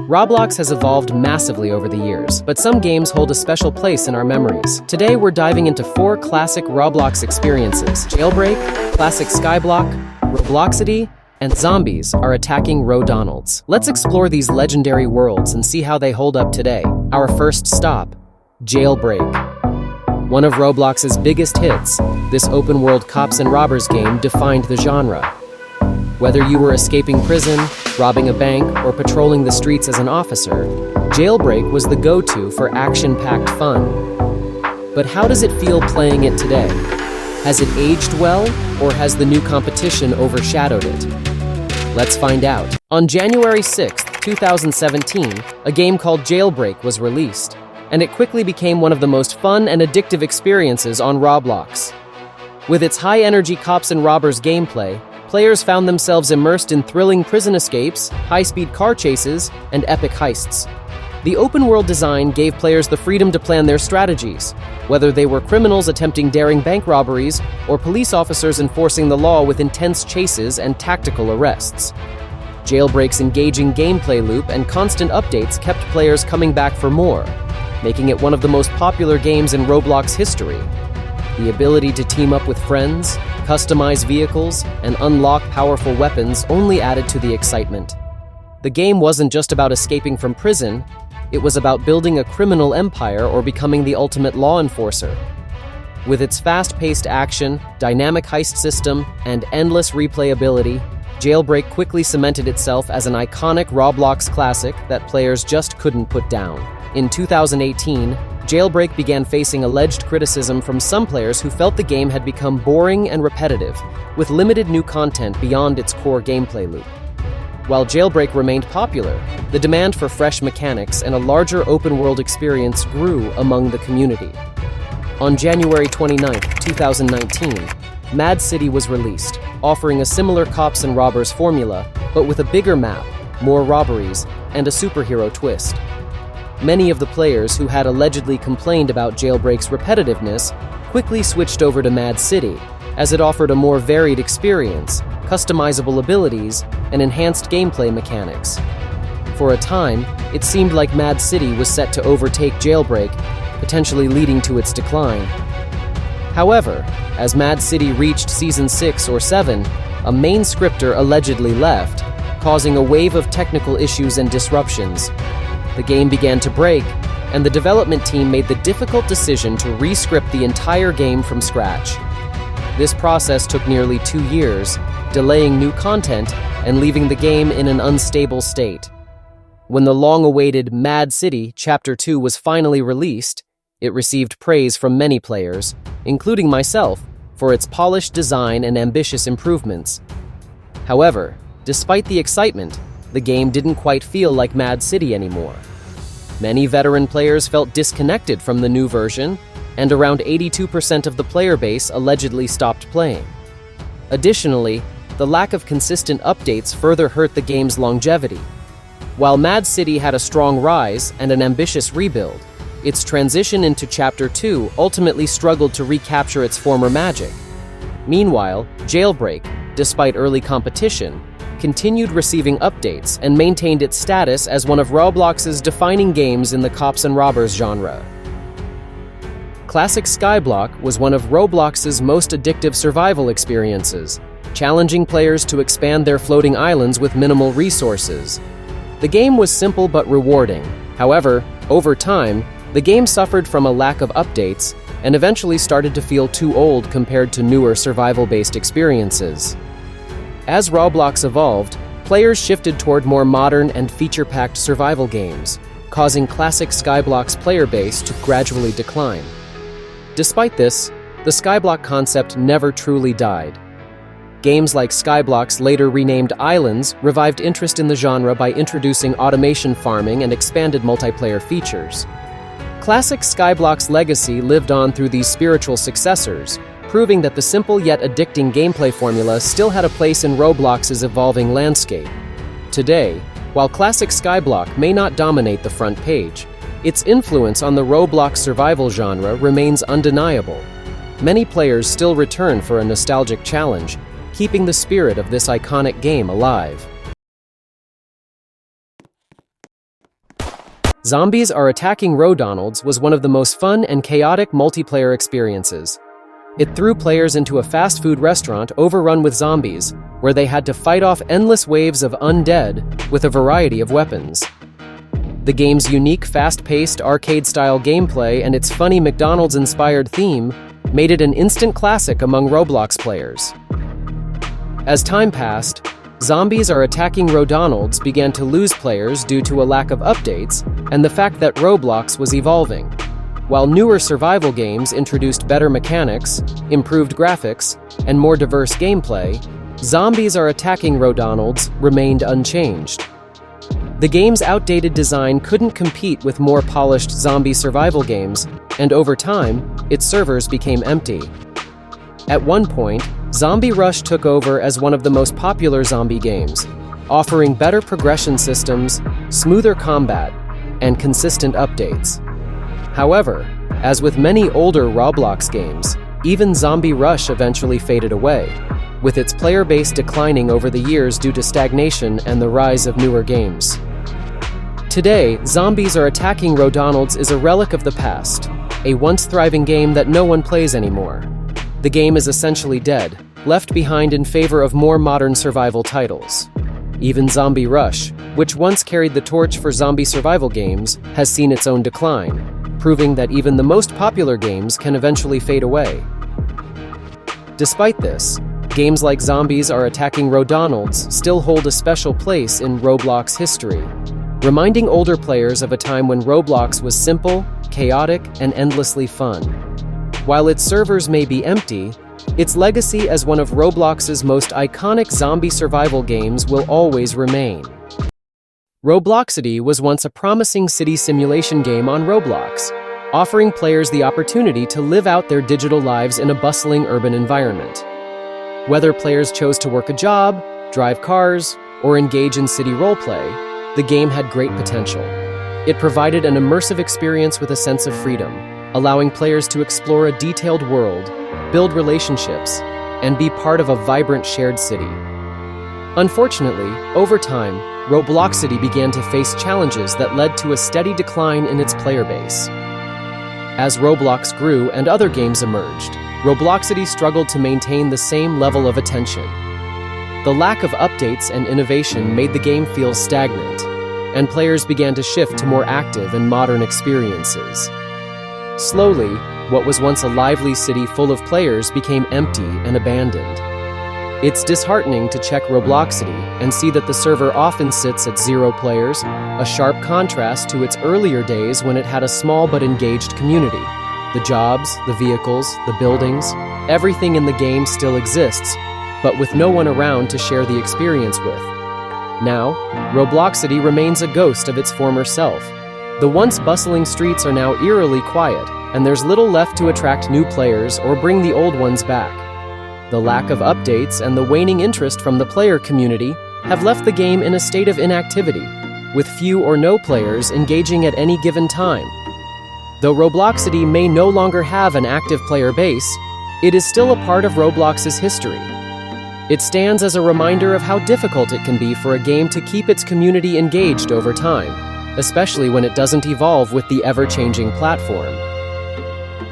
Roblox has evolved massively over the years, but some games hold a special place in our memories. Today, we're diving into 4 classic Roblox experiences. Jailbreak, classic Skyblock, Robloxity, and zombies are attacking RoDonalds. Let's explore these legendary worlds and see how they hold up today. Our first stop, Jailbreak. One of Roblox's biggest hits, this open-world cops and robbers game defined the genre. Whether you were escaping prison, robbing a bank, or patrolling the streets as an officer, Jailbreak was the go-to for action-packed fun. But how does it feel playing it today? Has it aged well, or has the new competition overshadowed it? Let's find out. On January 6, 2017, a game called Jailbreak was released, and it quickly became one of the most fun and addictive experiences on Roblox. With its high-energy cops and robbers gameplay, players found themselves immersed in thrilling prison escapes, high-speed car chases, and epic heists. The open-world design gave players the freedom to plan their strategies, whether they were criminals attempting daring bank robberies or police officers enforcing the law with intense chases and tactical arrests. Jailbreak's engaging gameplay loop and constant updates kept players coming back for more, making it one of the most popular games in Roblox history. The ability to team up with friends, customize vehicles, and unlock powerful weapons only added to the excitement. The game wasn't just about escaping from prison, it was about building a criminal empire or becoming the ultimate law enforcer. With its fast-paced action, dynamic heist system, and endless replayability, Jailbreak quickly cemented itself as an iconic Roblox classic that players just couldn't put down. In 2018, Jailbreak began facing alleged criticism from some players who felt the game had become boring and repetitive, with limited new content beyond its core gameplay loop. While Jailbreak remained popular, the demand for fresh mechanics and a larger open-world experience grew among the community. On January 29, 2019, Mad City was released, offering a similar cops and robbers formula, but with a bigger map, more robberies, and a superhero twist. Many of the players who had allegedly complained about Jailbreak's repetitiveness quickly switched over to Mad City, as it offered a more varied experience, customizable abilities, and enhanced gameplay mechanics. For a time, it seemed like Mad City was set to overtake Jailbreak, potentially leading to its decline. However, as Mad City reached Season 6 or 7, a main scripter allegedly left, causing a wave of technical issues and disruptions. The game began to break, and the development team made the difficult decision to re-script the entire game from scratch. This process took nearly 2 years, delaying new content and leaving the game in an unstable state. When the long-awaited Mad City Chapter 2 was finally released, it received praise from many players, including myself, for its polished design and ambitious improvements. However, despite the excitement, the game didn't quite feel like Mad City anymore. Many veteran players felt disconnected from the new version, and around 82% of the player base allegedly stopped playing. Additionally, the lack of consistent updates further hurt the game's longevity. While Mad City had a strong rise and an ambitious rebuild, its transition into Chapter 2 ultimately struggled to recapture its former magic. Meanwhile, Jailbreak, despite early competition, continued receiving updates and maintained its status as one of Roblox's defining games in the cops and robbers genre. Classic Skyblock was one of Roblox's most addictive survival experiences, challenging players to expand their floating islands with minimal resources. The game was simple but rewarding. However, over time, the game suffered from a lack of updates and eventually started to feel too old compared to newer survival-based experiences. As Roblox evolved, players shifted toward more modern and feature-packed survival games, causing classic Skyblock's player base to gradually decline. Despite this, the Skyblock concept never truly died. Games like Skyblock's later renamed Islands revived interest in the genre by introducing automation farming and expanded multiplayer features. Classic Skyblock's legacy lived on through these spiritual successors, proving that the simple yet addicting gameplay formula still had a place in Roblox's evolving landscape. Today, while classic Skyblock may not dominate the front page, its influence on the Roblox survival genre remains undeniable. Many players still return for a nostalgic challenge, keeping the spirit of this iconic game alive. Zombies Are Attacking RoDonalds was one of the most fun and chaotic multiplayer experiences. It threw players into a fast food restaurant overrun with zombies, where they had to fight off endless waves of undead with a variety of weapons. The game's unique, fast-paced, arcade-style gameplay and its funny McDonald's-inspired theme made it an instant classic among Roblox players. As time passed, Zombies Are Attacking RoDonalds began to lose players due to a lack of updates and the fact that Roblox was evolving. While newer survival games introduced better mechanics, improved graphics, and more diverse gameplay, Zombies Are Attacking RoDonalds remained unchanged. The game's outdated design couldn't compete with more polished zombie survival games, and over time, its servers became empty. At one point, Zombie Rush took over as one of the most popular zombie games, offering better progression systems, smoother combat, and consistent updates. However, as with many older Roblox games, even Zombie Rush eventually faded away, with its player base declining over the years due to stagnation and the rise of newer games. Today, Zombies Are Attacking RoDonalds is a relic of the past, a once-thriving game that no one plays anymore. The game is essentially dead, left behind in favor of more modern survival titles. Even Zombie Rush, which once carried the torch for zombie survival games, has seen its own decline, proving that even the most popular games can eventually fade away. Despite this, games like Zombies Are Attacking RoDonalds still hold a special place in Roblox history, reminding older players of a time when Roblox was simple, chaotic, and endlessly fun. While its servers may be empty, its legacy as one of Roblox's most iconic zombie survival games will always remain. Robloxity was once a promising city simulation game on Roblox, offering players the opportunity to live out their digital lives in a bustling urban environment. Whether players chose to work a job, drive cars, or engage in city roleplay, the game had great potential. It provided an immersive experience with a sense of freedom, allowing players to explore a detailed world, build relationships, and be part of a vibrant shared city. Unfortunately, over time, Robloxity began to face challenges that led to a steady decline in its player base. As Roblox grew and other games emerged, Robloxity struggled to maintain the same level of attention. The lack of updates and innovation made the game feel stagnant, and players began to shift to more active and modern experiences. Slowly, what was once a lively city full of players became empty and abandoned. It's disheartening to check Robloxity and see that the server often sits at 0 players, a sharp contrast to its earlier days when it had a small but engaged community. The jobs, the vehicles, the buildings, everything in the game still exists, but with no one around to share the experience with. Now, Robloxity remains a ghost of its former self. The once bustling streets are now eerily quiet, and there's little left to attract new players or bring the old ones back. The lack of updates and the waning interest from the player community have left the game in a state of inactivity, with few or no players engaging at any given time. Though Robloxity may no longer have an active player base, it is still a part of Roblox's history. It stands as a reminder of how difficult it can be for a game to keep its community engaged over time, especially when it doesn't evolve with the ever-changing platform.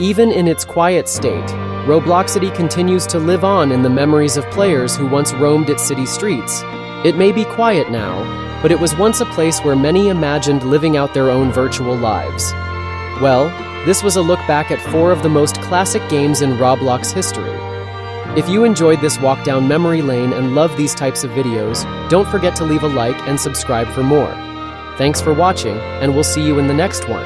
Even in its quiet state, Robloxity continues to live on in the memories of players who once roamed its city streets. It may be quiet now, but it was once a place where many imagined living out their own virtual lives. Well, this was a look back at 4 of the most classic games in Roblox history. If you enjoyed this walk down memory lane and love these types of videos, don't forget to leave a like and subscribe for more. Thanks for watching, and we'll see you in the next one.